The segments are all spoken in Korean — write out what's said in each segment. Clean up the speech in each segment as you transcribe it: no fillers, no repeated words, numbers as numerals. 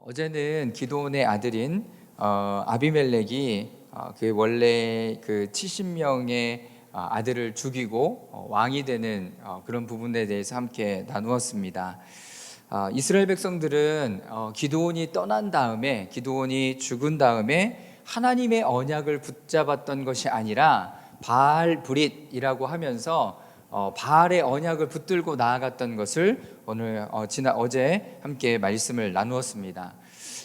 어제는 기드온의 아들인 아비멜렉이 그 원래 그 70명의 아들을 죽이고 왕이 되는 그런 부분에 대해서 함께 나누었습니다. 이스라엘 백성들은 기드온이 떠난 다음에, 기드온이 죽은 다음에 하나님의 언약을 붙잡았던 것이 아니라 바알 브릿이라고 하면서 바알의 언약을 붙들고 나아갔던 것을 어제 함께 말씀을 나누었습니다.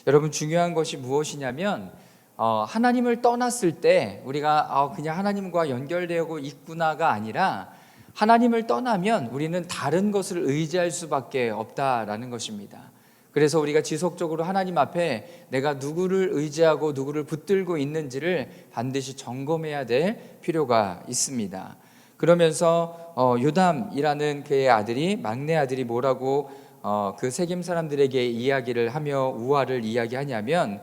여러분, 중요한 것이 무엇이냐면 하나님을 떠났을 때 우리가 그냥 하나님과 연결되고 있구나가 아니라, 하나님을 떠나면 우리는 다른 것을 의지할 수밖에 없다라는 것입니다. 그래서 우리가 지속적으로 하나님 앞에 내가 누구를 의지하고 누구를 붙들고 있는지를 반드시 점검해야 될 필요가 있습니다. 그러면서 요담이라는 그의 아들이, 막내 아들이 뭐라고 그 세겜 사람들에게 이야기를 하며 우화를 이야기하냐면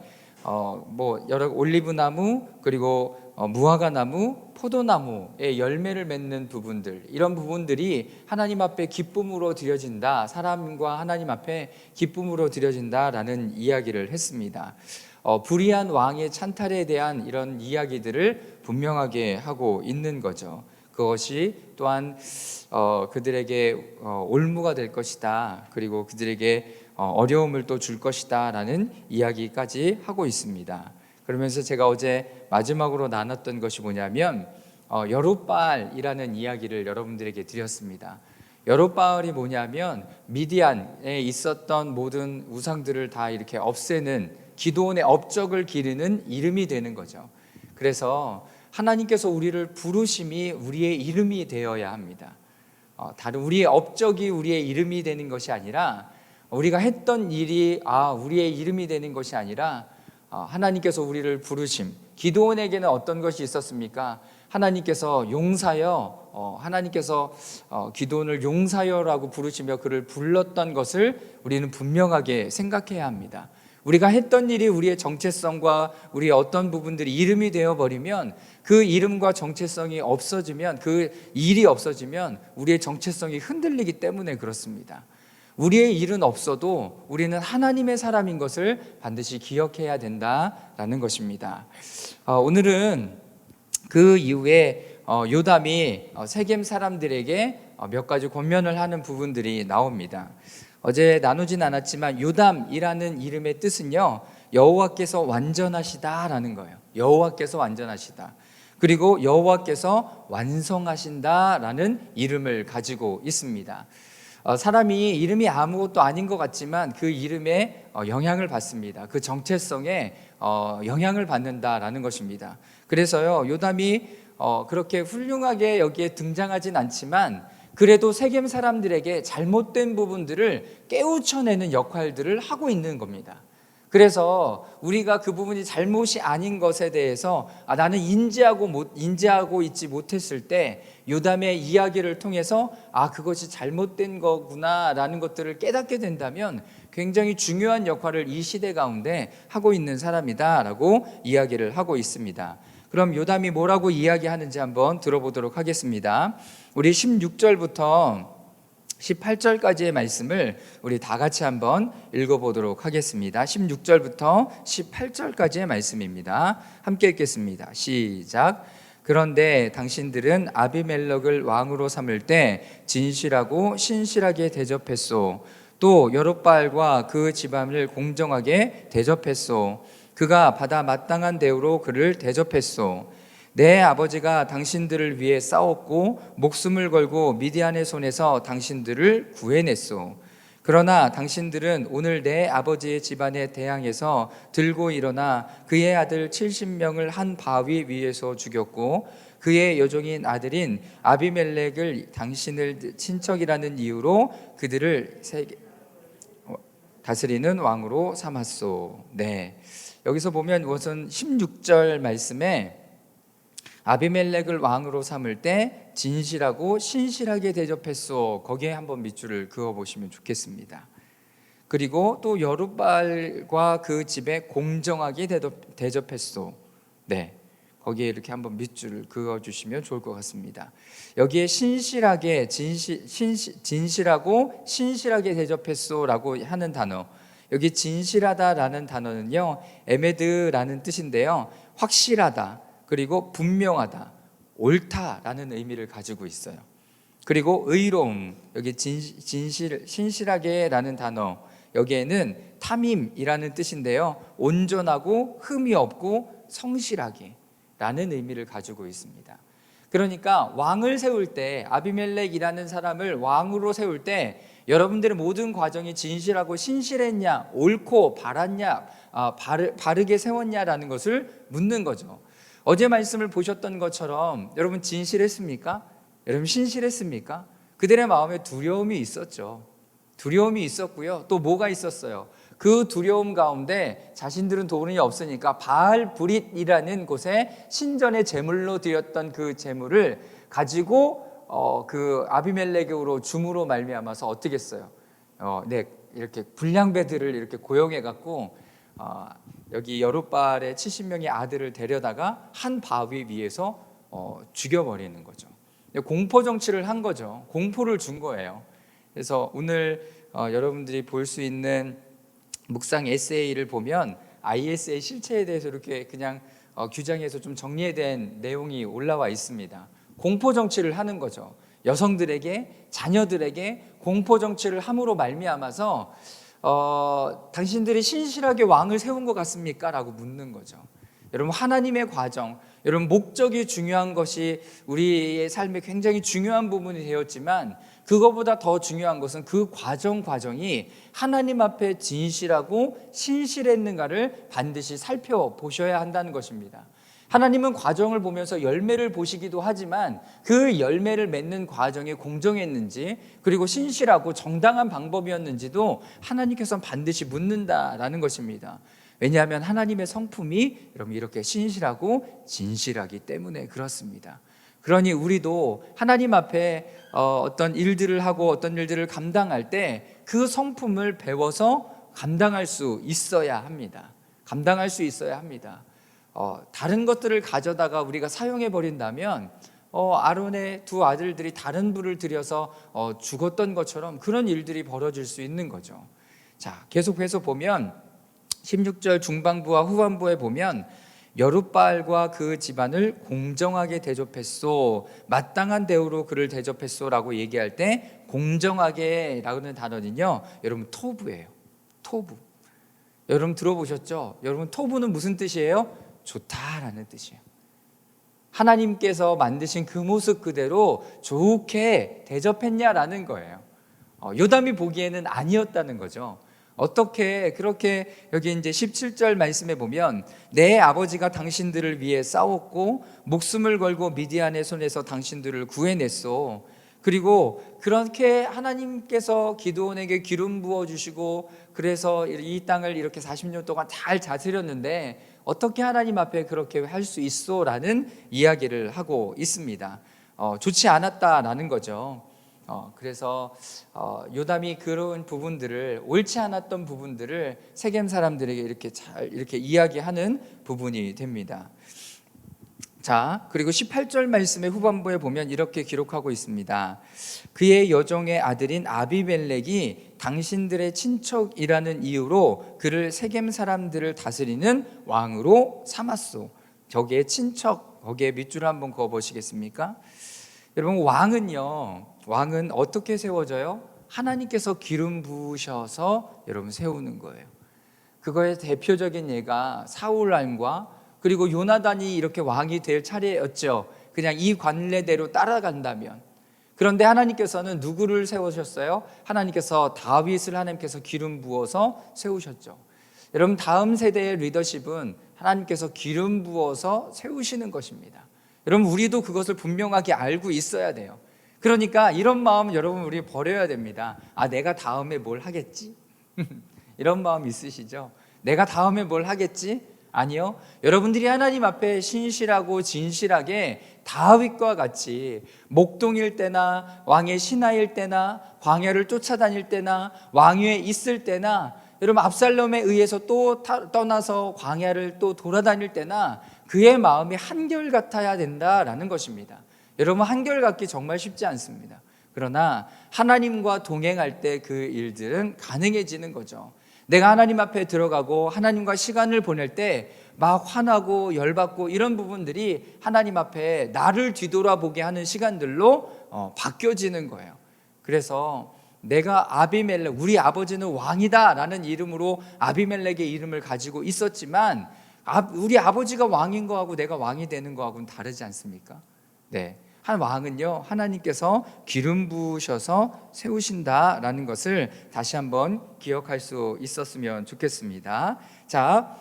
여러 올리브나무, 그리고 무화과나무, 포도나무의 열매를 맺는 부분들, 이런 부분들이 하나님 앞에 기쁨으로 드려진다, 사람과 하나님 앞에 기쁨으로 드려진다라는 이야기를 했습니다. 불의한 왕의 찬탈에 대한 이런 이야기들을 분명하게 하고 있는 거죠. 그것이 또한 그들에게 올무가 될 것이다, 그리고 그들에게 어려움을 또 줄 것이다 라는 이야기까지 하고 있습니다. 그러면서 제가 어제 마지막으로 나눴던 것이 뭐냐면 여룻바알이라는 이야기를 여러분들에게 드렸습니다. 여룻바알이 뭐냐면 미디안에 있었던 모든 우상들을 다 이렇게 없애는, 기드온의 업적을 기리는 이름이 되는 거죠. 그래서 하나님께서 우리를 부르심이 우리의 이름이 되어야 합니다. 다른 우리의 업적이 우리의 이름이 되는 것이 아니라, 우리가 했던 일이 우리의 이름이 되는 것이 아니라, 하나님께서 우리를 부르심. 기드온에게는 어떤 것이 있었습니까? 하나님께서 용사여, 하나님께서 기드온을 용사여라고 부르시며 그를 불렀던 것을 우리는 분명하게 생각해야 합니다. 우리가 했던 일이 우리의 정체성과 우리의 어떤 부분들이 이름이 되어버리면, 그 이름과 정체성이 없어지면, 그 일이 없어지면 우리의 정체성이 흔들리기 때문에 그렇습니다. 우리의 일은 없어도 우리는 하나님의 사람인 것을 반드시 기억해야 된다라는 것입니다. 오늘은 그 이후에 요담이 세겜 사람들에게 몇 가지 권면을 하는 부분들이 나옵니다. 어제 나누진 않았지만 요담이라는 이름의 뜻은요, 여호와께서 완전하시다라는 거예요. 여호와께서 완전하시다. 그리고 여호와께서 완성하신다라는 이름을 가지고 있습니다. 사람이 이름이 아무것도 아닌 것 같지만 그 이름에 영향을 받습니다. 그 정체성에 영향을 받는다라는 것입니다. 그래서요, 요담이 그렇게 훌륭하게 여기에 등장하진 않지만 그래도 세겜 사람들에게 잘못된 부분들을 깨우쳐내는 역할들을 하고 있는 겁니다. 그래서 우리가 그 부분이 잘못이 아닌 것에 대해서 나는 인지하고 있지 못했을 때 요담의 이야기를 통해서 그것이 잘못된 거구나라는 것들을 깨닫게 된다면 굉장히 중요한 역할을 이 시대 가운데 하고 있는 사람이다라고 이야기를 하고 있습니다. 그럼 요담이 뭐라고 이야기하는지 한번 들어보도록 하겠습니다. 우리 16절부터 18절까지의 말씀을 우리 다 같이 한번 읽어보도록 하겠습니다. 16절부터 18절까지의 말씀입니다. 함께 읽겠습니다. 시작. 그런데 당신들은 아비멜렉을 왕으로 삼을 때 진실하고 신실하게 대접했소. 또 여룻바알과 그 집안을 공정하게 대접했소. 그가 받아 마땅한 대우로 그를 대접했소. 내 아버지가 당신들을 위해 싸웠고 목숨을 걸고 미디안의 손에서 당신들을 구해냈소. 그러나 당신들은 오늘 내 아버지의 집안에 대항해서 들고 일어나 그의 아들 70명을 한 바위 위에서 죽였고 그의 여종인 아들인 아비멜렉을 당신을 친척이라는 이유로 그들을 다스리는 왕으로 삼았소. 네, 여기서 보면 우선 16절 말씀에 아비멜렉을 왕으로 삼을 때 진실하고 신실하게 대접했소, 거기에 한번 밑줄을 그어보시면 좋겠습니다. 그리고 또 여룻바알과 그 집에 공정하게 대접했소. 네, 거기에 이렇게 한번 밑줄을 그어주시면 좋을 것 같습니다. 여기에 진실하고 신실하게 대접했소라고 하는 단어, 여기 진실하다라는 단어는요, 에메드라는 뜻인데요, 확실하다, 그리고 분명하다, 옳다라는 의미를 가지고 있어요. 그리고 의로움, 여기 신실하게라는 단어, 여기에는 탐임이라는 뜻인데요, 온전하고 흠이 없고 성실하게 라는 의미를 가지고 있습니다. 그러니까 왕을 세울 때, 아비멜렉이라는 사람을 왕으로 세울 때 여러분들의 모든 과정이 진실하고 신실했냐, 옳고 바랐냐, 바르게 세웠냐라는 것을 묻는 거죠. 어제 말씀을 보셨던 것처럼 여러분 진실했습니까? 여러분 신실했습니까? 그들의 마음에 두려움이 있었죠. 두려움이 있었고요. 또 뭐가 있었어요? 그 두려움 가운데 자신들은 돈이 없으니까 바알브릿이라는 곳에 신전의 제물로 드렸던 그 제물을 가지고 그 아비멜렉으로 줌으로 말미암아서 어떻게 했어요? 이렇게 불량배들을 이렇게 고용해 갖고 여기 여룻바알의 70명의 아들을 데려다가 한 바위 위에서 죽여버리는 거죠. 공포 정치를 한 거죠. 공포를 준 거예요. 그래서 오늘 여러분들이 볼 수 있는 묵상 에세이를 보면 IS의 실체에 대해서 이렇게 그냥 규정해서 좀 정리된 내용이 올라와 있습니다. 공포 정치를 하는 거죠. 여성들에게, 자녀들에게 공포 정치를 함으로 말미암아서 당신들이 신실하게 왕을 세운 것 같습니까? 라고 묻는 거죠. 여러분, 하나님의 과정, 여러분 목적이 중요한 것이 우리의 삶에 굉장히 중요한 부분이 되었지만 그거보다 더 중요한 것은 그 과정이 하나님 앞에 진실하고 신실했는가를 반드시 살펴보셔야 한다는 것입니다. 하나님은 과정을 보면서 열매를 보시기도 하지만 그 열매를 맺는 과정이 공정했는지, 그리고 신실하고 정당한 방법이었는지도 하나님께서는 반드시 묻는다라는 것입니다. 왜냐하면 하나님의 성품이 여러분 이렇게 신실하고 진실하기 때문에 그렇습니다. 그러니 우리도 하나님 앞에 어떤 일들을 하고 어떤 일들을 감당할 때 그 성품을 배워서 감당할 수 있어야 합니다. 감당할 수 있어야 합니다. 다른 것들을 가져다가 우리가 사용해 버린다면 아론의 두 아들들이 다른 불을 들여서 죽었던 것처럼 그런 일들이 벌어질 수 있는 거죠. 자, 계속해서 보면 16절 중반부와 후반부에 보면 여룻바알과 그 집안을 공정하게 대접했소, 마땅한 대우로 그를 대접했소라고 얘기할 때 공정하게라는 단어는요, 여러분 토부예요. 토부. 여러분 들어보셨죠? 여러분 토부는 무슨 뜻이에요? 좋다라는 뜻이에요. 하나님께서 만드신 그 모습 그대로 좋게 대접했냐라는 거예요. 요담이 보기에는 아니었다는 거죠. 어떻게 그렇게 여기 이제 17절 말씀에 보면 내 아버지가 당신들을 위해 싸웠고 목숨을 걸고 미디안의 손에서 당신들을 구해냈소. 그리고 그렇게 하나님께서 기드온에게 기름 부어주시고 그래서 이 땅을 이렇게 40년 동안 잘 다스렸는데 어떻게 하나님 앞에 그렇게 할 수 있소라는 이야기를 하고 있습니다. 좋지 않았다라는 거죠. 그래서 요담이 그런 부분들을, 옳지 않았던 부분들을 세겜 사람들에게 이렇게 잘 이렇게 이야기하는 부분이 됩니다. 자, 그리고 18절 말씀의 후반부에 보면 이렇게 기록하고 있습니다. 그의 여종의 아들인 아비멜렉이 당신들의 친척이라는 이유로 그를 세겜 사람들을 다스리는 왕으로 삼았소. 저기에 친척, 거기에 밑줄 한번 그어 보시겠습니까? 여러분, 왕은 어떻게 세워져요? 하나님께서 기름 부으셔서 여러분 세우는 거예요. 그거의 대표적인 예가 사울 왕과 그리고 요나단이 이렇게 왕이 될 차례였죠. 그냥 이 관례대로 따라간다면. 그런데 하나님께서는 누구를 세우셨어요? 하나님께서 다윗을 하나님께서 기름 부어서 세우셨죠. 여러분, 다음 세대의 리더십은 하나님께서 기름 부어서 세우시는 것입니다. 여러분, 우리도 그것을 분명하게 알고 있어야 돼요. 그러니까 이런 마음 여러분 우리 버려야 됩니다. 내가 다음에 뭘 하겠지? 이런 마음 있으시죠? 내가 다음에 뭘 하겠지? 아니요. 여러분들이 하나님 앞에 신실하고 진실하게 다윗과 같이 목동일 때나 왕의 신하일 때나 광야를 쫓아다닐 때나 왕위에 있을 때나 여러분 압살롬에 의해서 또 떠나서 광야를 또 돌아다닐 때나 그의 마음이 한결같아야 된다라는 것입니다. 여러분, 한결같기 정말 쉽지 않습니다. 그러나 하나님과 동행할 때 그 일들은 가능해지는 거죠. 내가 하나님 앞에 들어가고 하나님과 시간을 보낼 때 막 화나고 열받고 이런 부분들이 하나님 앞에 나를 뒤돌아보게 하는 시간들로 바뀌어지는 거예요. 그래서 내가 아비멜렉, 우리 아버지는 왕이다 라는 이름으로 아비멜렉의 이름을 가지고 있었지만 우리 아버지가 왕인 거하고 내가 왕이 되는 거하고는 다르지 않습니까? 네, 한 왕은요, 하나님께서 기름 부으셔서 세우신다라는 것을 다시 한번 기억할 수 있었으면 좋겠습니다. 자,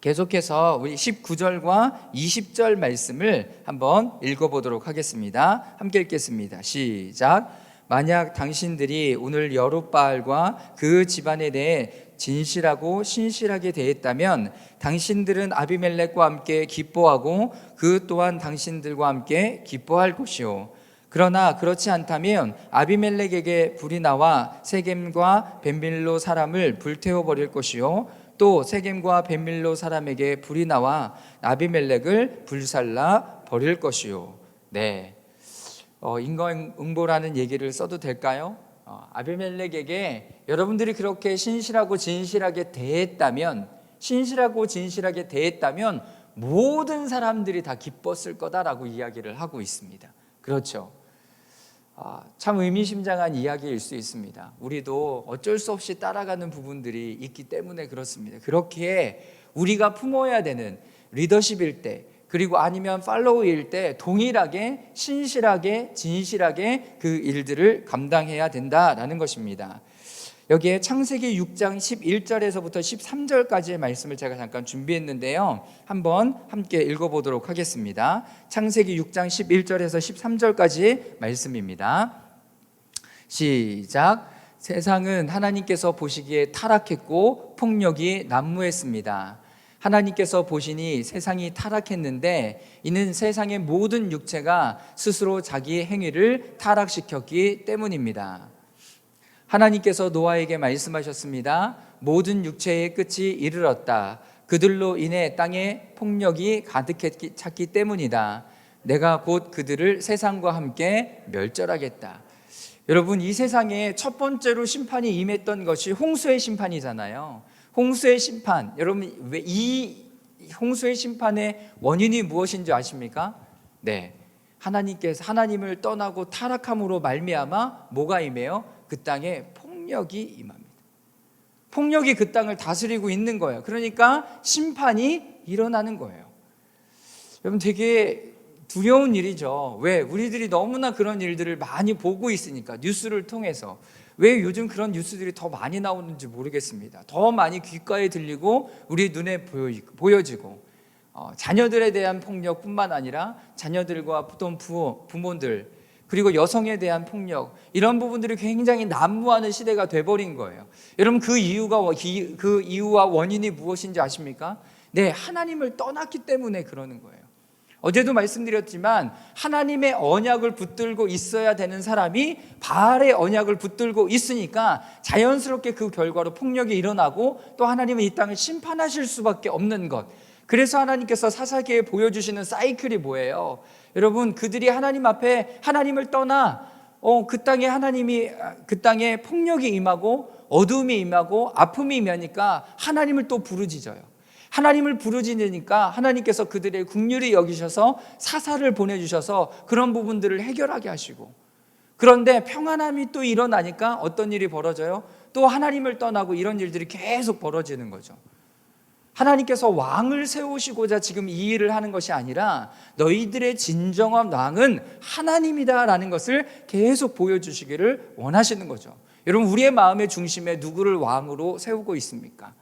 계속해서 우리 19절과 20절 말씀을 한번 읽어보도록 하겠습니다. 함께 읽겠습니다. 시작. 만약 당신들이 오늘 여룻바알과 그 집안에 대해 진실하고 신실하게 대했다면 당신들은 아비멜렉과 함께 기뻐하고 그 또한 당신들과 함께 기뻐할 것이요, 그러나 그렇지 않다면 아비멜렉에게 불이 나와 세겜과 벤밀로 사람을 불태워 버릴 것이요, 또 세겜과 벤밀로 사람에게 불이 나와 아비멜렉을 불살라 버릴 것이요. 네, 인과응보라는 얘기를 써도 될까요? 아비멜렉에게 여러분들이 그렇게 신실하고 진실하게 대했다면, 신실하고 진실하게 대했다면 모든 사람들이 다 기뻤을 거다라고 이야기를 하고 있습니다. 그렇죠? 참 의미심장한 이야기일 수 있습니다. 우리도 어쩔 수 없이 따라가는 부분들이 있기 때문에 그렇습니다. 그렇기에 우리가 품어야 되는 리더십일 때, 그리고 아니면 팔로우일 때 동일하게 신실하게 진실하게 그 일들을 감당해야 된다라는 것입니다. 여기에 창세기 6장 11절에서부터 13절까지의 말씀을 제가 잠깐 준비했는데요, 한번 함께 읽어보도록 하겠습니다. 창세기 6장 11절에서 13절까지 말씀입니다. 시작. 세상은 하나님께서 보시기에 타락했고 폭력이 난무했습니다. 하나님께서 보시니 세상이 타락했는데 이는 세상의 모든 육체가 스스로 자기의 행위를 타락시켰기 때문입니다. 하나님께서 노아에게 말씀하셨습니다. 모든 육체의 끝이 이르렀다. 그들로 인해 땅에 폭력이 가득했기 때문이다. 내가 곧 그들을 세상과 함께 멸절하겠다. 여러분, 이 세상에 첫 번째로 심판이 임했던 것이 홍수의 심판이잖아요. 홍수의 심판, 여러분, 왜 이 홍수의 심판의 원인이 무엇인지 아십니까? 네, 하나님을 떠나고 타락함으로 말미암아 뭐가 임해요? 그 땅에 폭력이 임합니다. 폭력이 그 땅을 다스리고 있는 거예요. 그러니까 심판이 일어나는 거예요. 여러분, 되게 두려운 일이죠. 왜? 우리들이 너무나 그런 일들을 많이 보고 있으니까, 뉴스를 통해서. 왜 요즘 그런 뉴스들이 더 많이 나오는지 모르겠습니다. 더 많이 귓가에 들리고 우리 눈에 보여지고, 자녀들에 대한 폭력뿐만 아니라 자녀들과 또 부모들, 그리고 여성에 대한 폭력, 이런 부분들이 굉장히 난무하는 시대가 돼버린 거예요. 여러분, 그 이유와 원인이 무엇인지 아십니까? 네, 하나님을 떠났기 때문에 그러는 거예요. 어제도 말씀드렸지만 하나님의 언약을 붙들고 있어야 되는 사람이 바알의 언약을 붙들고 있으니까 자연스럽게 그 결과로 폭력이 일어나고, 또 하나님은 이 땅을 심판하실 수밖에 없는 것. 그래서 하나님께서 사사기에 보여주시는 사이클이 뭐예요? 여러분, 그들이 하나님 앞에 하나님을 떠나 그 땅에 폭력이 임하고 어둠이 임하고 아픔이 임하니까 하나님을 또 부르짖어요. 하나님을 부르짖으니까 하나님께서 그들의 긍휼히 여기셔서 사사를 보내주셔서 그런 부분들을 해결하게 하시고, 그런데 평안함이 또 일어나니까 어떤 일이 벌어져요? 또 하나님을 떠나고 이런 일들이 계속 벌어지는 거죠. 하나님께서 왕을 세우시고자 지금 이 일을 하는 것이 아니라 너희들의 진정한 왕은 하나님이다라는 것을 계속 보여주시기를 원하시는 거죠. 여러분, 우리의 마음의 중심에 누구를 왕으로 세우고 있습니까?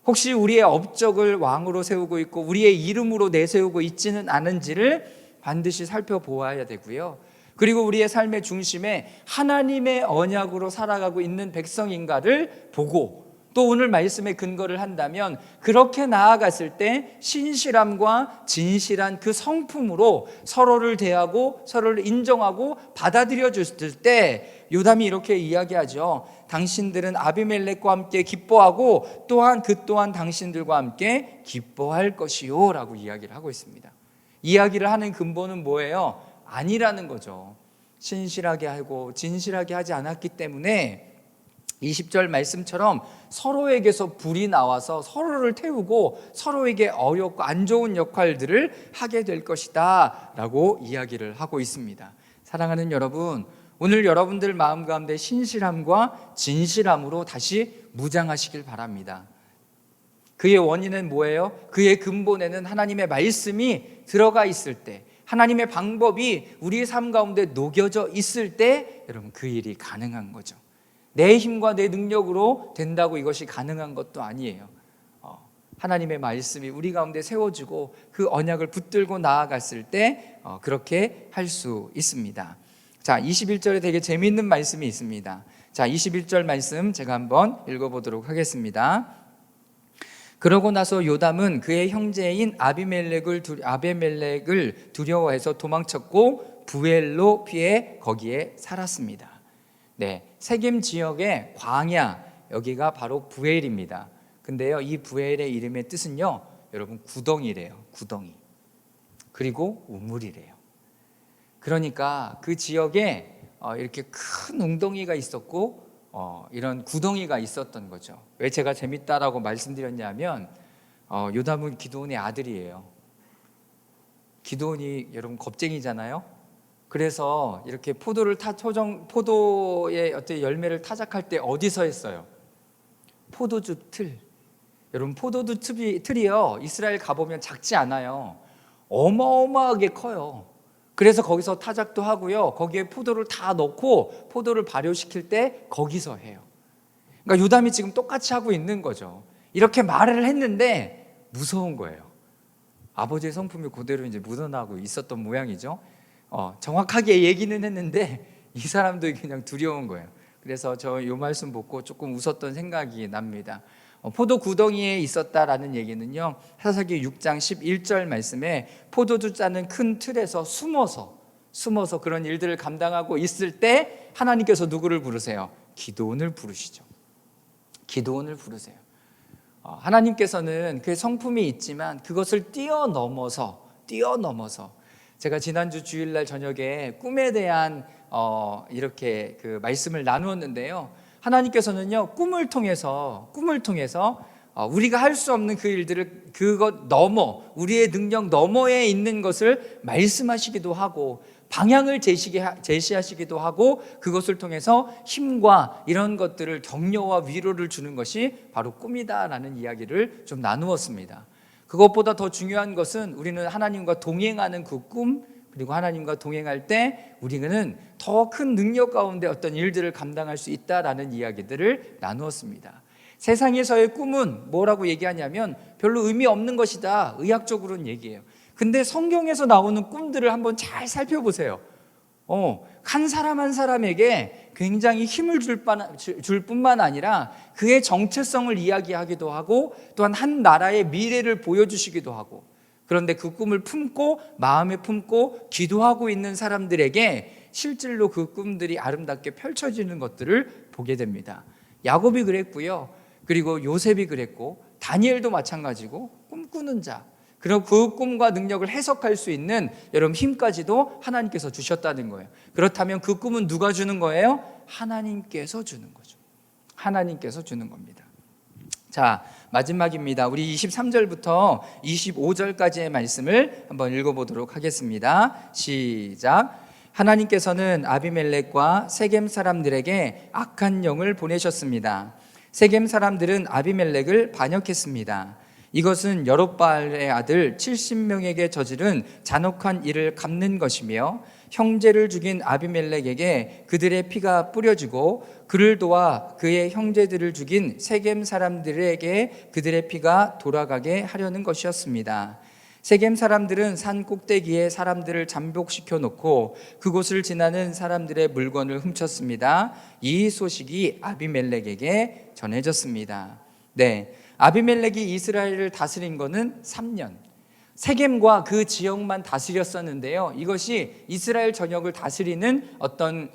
혹시 우리의 업적을 왕으로 세우고 있고 우리의 이름으로 내세우고 있지는 않은지를 반드시 살펴보아야 되고요. 그리고 우리의 삶의 중심에 하나님의 언약으로 살아가고 있는 백성인가를 보고, 또 오늘 말씀에 근거를 한다면 그렇게 나아갔을 때 신실함과 진실한 그 성품으로 서로를 대하고 서로를 인정하고 받아들여 줬을 때 요담이 이렇게 이야기하죠. 당신들은 아비멜렉과 함께 기뻐하고 또한 그 또한 당신들과 함께 기뻐할 것이요 라고 이야기를 하고 있습니다. 이야기를 하는 근본은 뭐예요? 아니라는 거죠. 신실하게 하고 진실하게 하지 않았기 때문에 20절 말씀처럼 서로에게서 불이 나와서 서로를 태우고 서로에게 어렵고 안 좋은 역할들을 하게 될 것이다 라고 이야기를 하고 있습니다. 사랑하는 여러분, 오늘 여러분들 마음 가운데 신실함과 진실함으로 다시 무장하시길 바랍니다. 그의 원인은 뭐예요? 그의 근본에는 하나님의 말씀이 들어가 있을 때, 하나님의 방법이 우리의 삶 가운데 녹여져 있을 때 여러분 그 일이 가능한 거죠. 내 힘과 내 능력으로 된다고 이것이 가능한 것도 아니에요. 하나님의 말씀이 우리 가운데 세워지고 그 언약을 붙들고 나아갔을 때 그렇게 할 수 있습니다. 자, 21절에 되게 재미있는 말씀이 있습니다. 자, 21절 말씀 제가 한번 읽어보도록 하겠습니다. 그러고 나서 요담은 그의 형제인 아비멜렉을 두려워해서 도망쳤고 부엘로 피해 거기에 살았습니다. 네, 세겜 지역의 광야, 여기가 바로 부엘입니다. 근데요, 이 부엘의 이름의 뜻은요, 여러분 구덩이래요. 구덩이. 그리고 우물이래요. 그러니까 그 지역에 이렇게 큰 웅덩이가 있었고 이런 구덩이가 있었던 거죠. 왜 제가 재밌다라고 말씀드렸냐면 요담은 기드온의 아들이에요. 기드온이 여러분 겁쟁이잖아요. 그래서 이렇게 포도의 어떤 열매를 타작할 때 어디서 했어요? 포도주 틀. 여러분 포도주 틀이요, 이스라엘 가보면 작지 않아요. 어마어마하게 커요. 그래서 거기서 타작도 하고요, 거기에 포도를 다 넣고 포도를 발효시킬 때 거기서 해요. 그러니까 요담이 지금 똑같이 하고 있는 거죠. 이렇게 말을 했는데 무서운 거예요. 아버지의 성품이 그대로 이제 묻어나고 있었던 모양이죠. 정확하게 얘기는 했는데 이 사람도 그냥 두려운 거예요. 그래서 저 이 말씀 보고 조금 웃었던 생각이 납니다. 포도 구덩이에 있었다라는 얘기는요, 사사기 6장 11절 말씀에 포도주 짜는 큰 틀에서 숨어서 그런 일들을 감당하고 있을 때 하나님께서 누구를 부르세요? 기드온을 부르시죠. 기드온을 부르세요. 하나님께서는 그 성품이 있지만 그것을 뛰어넘어서 제가 지난주 주일날 저녁에 꿈에 대한 이렇게 그 말씀을 나누었는데요, 하나님께서는요 꿈을 통해서 우리가 할 수 없는 그 일들을 그것 넘어 우리의 능력 너머에 있는 것을 말씀하시기도 하고 방향을 제시하시기도 하고 그것을 통해서 힘과 이런 것들을 격려와 위로를 주는 것이 바로 꿈이다라는 이야기를 좀 나누었습니다. 그것보다 더 중요한 것은 우리는 하나님과 동행하는 그 꿈, 그리고 하나님과 동행할 때 우리는 더 큰 능력 가운데 어떤 일들을 감당할 수 있다라는 이야기들을 나누었습니다. 세상에서의 꿈은 뭐라고 얘기하냐면 별로 의미 없는 것이다, 의학적으로는 얘기해요. 근데 성경에서 나오는 꿈들을 한번 잘 살펴보세요. 한 사람 한 사람에게 굉장히 힘을 줄 뿐만 아니라 그의 정체성을 이야기하기도 하고 또한 한 나라의 미래를 보여주시기도 하고, 그런데 그 꿈을 품고 마음에 품고 기도하고 있는 사람들에게 실질로 그 꿈들이 아름답게 펼쳐지는 것들을 보게 됩니다. 야곱이 그랬고요, 그리고 요셉이 그랬고 다니엘도 마찬가지고 꿈꾸는 자, 그리고 그 꿈과 능력을 해석할 수 있는 여러분 힘까지도 하나님께서 주셨다는 거예요. 그렇다면 그 꿈은 누가 주는 거예요? 하나님께서 주는 거죠. 하나님께서 주는 겁니다. 자, 마지막입니다. 우리 23절부터 25절까지의 말씀을 한번 읽어보도록 하겠습니다. 시작. 하나님께서는 아비멜렉과 세겜 사람들에게 악한 영을 보내셨습니다. 세겜 사람들은 아비멜렉을 반역했습니다. 이것은 여롯바알의 아들 70명에게 저지른 잔혹한 일을 갚는 것이며 형제를 죽인 아비멜렉에게 그들의 피가 뿌려지고 그를 도와 그의 형제들을 죽인 세겜 사람들에게 그들의 피가 돌아가게 하려는 것이었습니다. 세겜 사람들은 산 꼭대기에 사람들을 잠복시켜 놓고 그곳을 지나는 사람들의 물건을 훔쳤습니다. 이 소식이 아비멜렉에게 전해졌습니다. 네, 아비멜렉이 이스라엘을 다스린 것은 3년. 세겜과 그 지역만 다스렸었는데요, 이것이 이스라엘 전역을 다스리는 어떤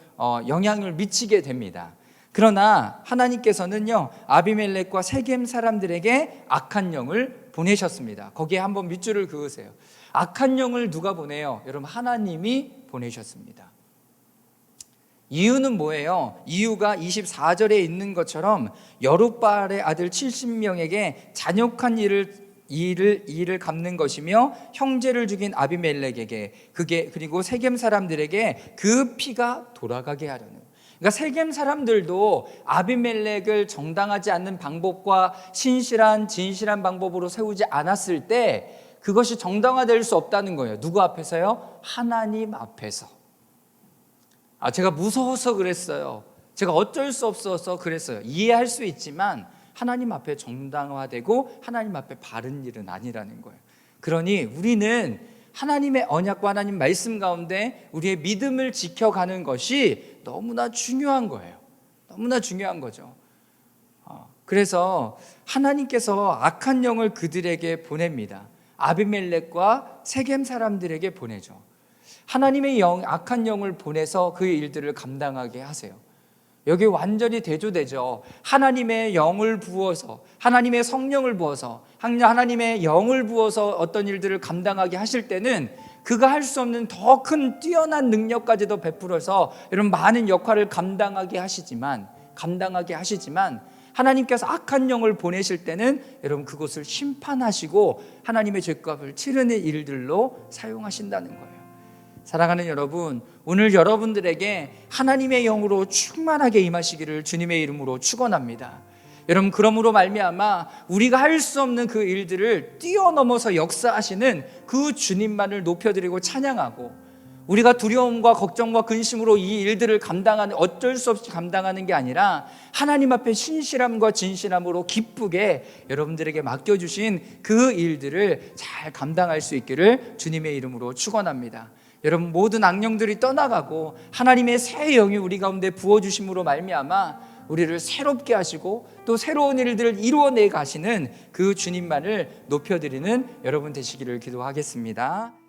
영향을 미치게 됩니다. 그러나 하나님께서는요 아비멜렉과 세겜 사람들에게 악한 영을 보내셨습니다. 거기에 한번 밑줄을 그으세요. 악한 영을 누가 보내요? 여러분, 하나님이 보내셨습니다. 이유는 뭐예요? 이유가 24절에 있는 것처럼 여룻바알의 아들 70명에게 잔혹한 일을 갚는 것이며 형제를 죽인 아비멜렉에게 그리고 세겜 사람들에게 그 피가 돌아가게 하려는. 그러니까 세겜 사람들도 아비멜렉을 정당하지 않는 방법과 진실한 방법으로 세우지 않았을 때 그것이 정당화될 수 없다는 거예요. 누구 앞에서요? 하나님 앞에서. 제가 무서워서 그랬어요. 제가 어쩔 수 없어서 그랬어요. 이해할 수 있지만 하나님 앞에 정당화되고 하나님 앞에 바른 일은 아니라는 거예요. 그러니 우리는 하나님의 언약과 하나님 말씀 가운데 우리의 믿음을 지켜가는 것이 너무나 중요한 거예요. 너무나 중요한 거죠. 그래서 하나님께서 악한 영을 그들에게 보냅니다. 아비멜렉과 세겜 사람들에게 보내죠. 하나님의 악한 영을 보내서 그 일들을 감당하게 하세요. 여기 완전히 대조되죠. 하나님의 영을 부어서, 하나님의 성령을 부어서, 하나님의 영을 부어서 어떤 일들을 감당하게 하실 때는 그가 할 수 없는 더 큰 뛰어난 능력까지도 베풀어서 여러분 많은 역할을 감당하게 하시지만 하나님께서 악한 영을 보내실 때는 여러분 그것을 심판하시고 하나님의 죄값을 치르는 일들로 사용하신다는 거예요. 사랑하는 여러분, 오늘 여러분들에게 하나님의 영으로 충만하게 임하시기를 주님의 이름으로 축원합니다. 여러분, 그러므로 말미암아 우리가 할 수 없는 그 일들을 뛰어넘어서 역사하시는 그 주님만을 높여드리고 찬양하고, 우리가 두려움과 걱정과 근심으로 이 일들을 어쩔 수 없이 감당하는 게 아니라 하나님 앞에 신실함과 진실함으로 기쁘게 여러분들에게 맡겨주신 그 일들을 잘 감당할 수 있기를 주님의 이름으로 축원합니다. 여러분, 모든 악령들이 떠나가고 하나님의 새 영이 우리 가운데 부어주심으로 말미암아 우리를 새롭게 하시고 또 새로운 일들을 이루어내 가시는 그 주님만을 높여드리는 여러분 되시기를 기도하겠습니다.